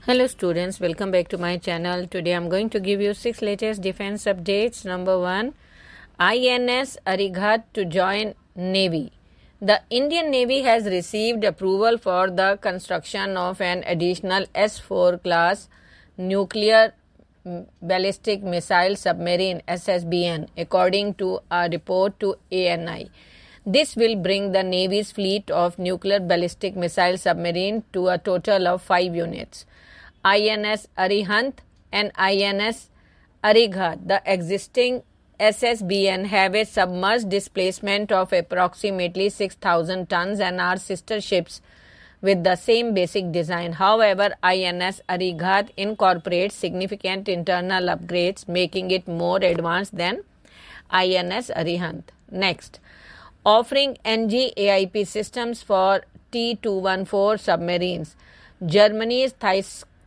Hello students, welcome back to my channel. Today I am going to give you 6 latest defense updates. Number 1, INS Arighat to join Navy. The Indian Navy has received approval for the construction of an additional S-4 class nuclear ballistic missile submarine SSBN, according to a report to ANI. This will bring the Navy's fleet of nuclear ballistic missile submarine to a total of 5 units. INS Arihant and INS Arighat, the existing SSBN, have a submerged displacement of approximately 6,000 tons and are sister ships with the same basic design. However, INS Arighat incorporates significant internal upgrades, making it more advanced than INS Arihant. Next, offering NG AIP systems for T-214 submarines. Germany's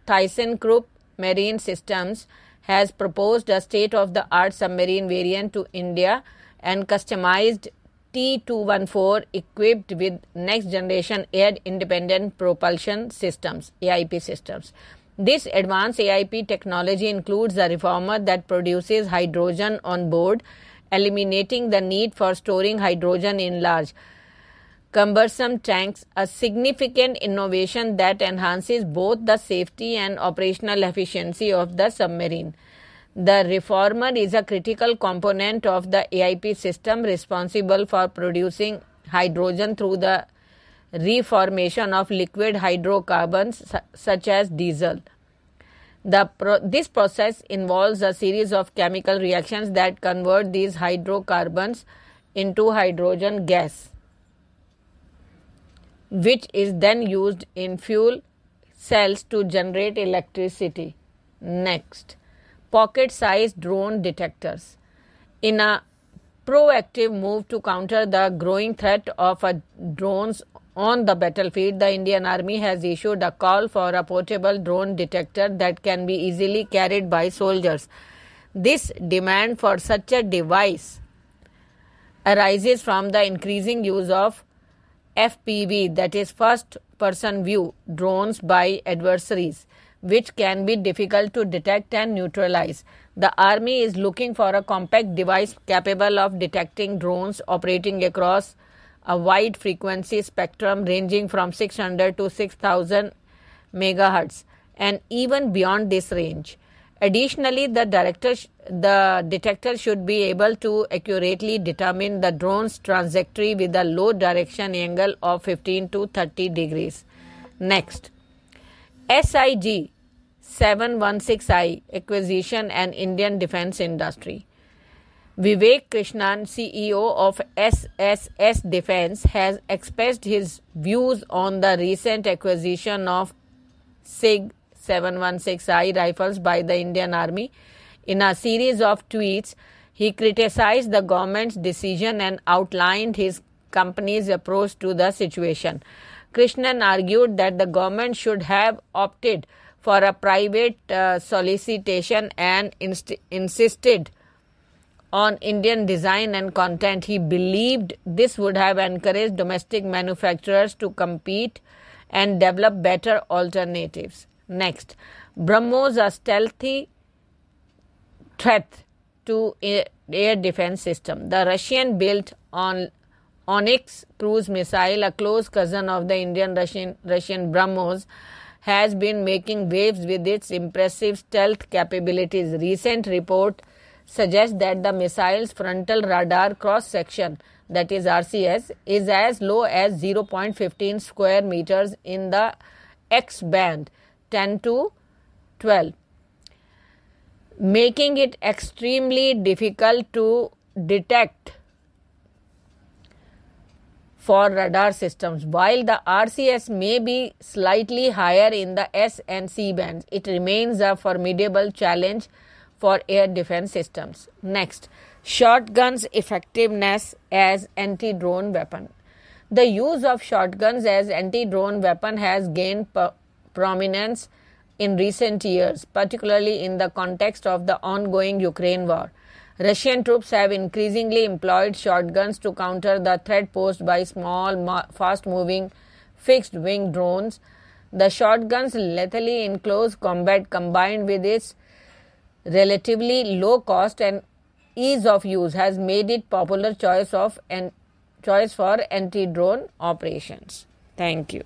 ThyssenKrupp Marine Systems has proposed a state-of-the-art submarine variant to India and customized T-214 equipped with next-generation air-independent propulsion systems (AIP systems). This advanced AIP technology includes a reformer that produces hydrogen on board, eliminating the need for storing hydrogen in large cumbersome tanks, a significant innovation that enhances both the safety and operational efficiency of the submarine. The reformer is a critical component of the AIP system responsible for producing hydrogen through the reformation of liquid hydrocarbons such as diesel. This process involves a series of chemical reactions that convert these hydrocarbons into hydrogen gas, which is then used in fuel cells to generate electricity. Next, pocket-sized drone detectors. In a proactive move to counter the growing threat of drones on the battlefield, the Indian Army has issued a call for a portable drone detector that can be easily carried by soldiers. This demand for such a device arises from the increasing use of FPV, that is first person view drones, by adversaries, which can be difficult to detect and neutralize. The Army is looking for a compact device capable of detecting drones operating across a wide frequency spectrum ranging from 600 to 6,000 megahertz and even beyond this range. Additionally, the detector should be able to accurately determine the drone's trajectory with a low direction angle of 15 to 30 degrees. Next, SIG 716I acquisition and Indian defense industry. Vivek Krishnan, CEO of SSS Defense, has expressed his views on the recent acquisition of SIG 716I rifles by the Indian Army. In a series of tweets, he criticized the government's decision and outlined his company's approach to the situation. Krishnan argued that the government should have opted for a private solicitation and insisted on Indian design and content. He believed this would have encouraged domestic manufacturers to compete and develop better alternatives. Next, BrahMos, a stealthy threat to air defense system. The Russian-built Onyx cruise missile, a close cousin of the Indian-Russian BrahMos, has been making waves with its impressive stealth capabilities. Recent report suggests that the missile's frontal radar cross-section, that is RCS, is as low as 0.15 square meters in the X band 10 to 12, making it extremely difficult to detect for radar systems. While the RCS may be slightly higher in the S and C bands, it remains a formidable challenge for air defense systems. Next, shotguns effectiveness as anti-drone weapon. The use of shotguns as anti-drone weapon has gained prominence in recent years, particularly in the context of the ongoing Ukraine war. Russian troops have increasingly employed shotguns to counter the threat posed by small, fast-moving, fixed-wing drones The shotgun's lethally in close combat combined with its relatively low cost and ease of use has made it popular choice for anti-drone operations. Thank you.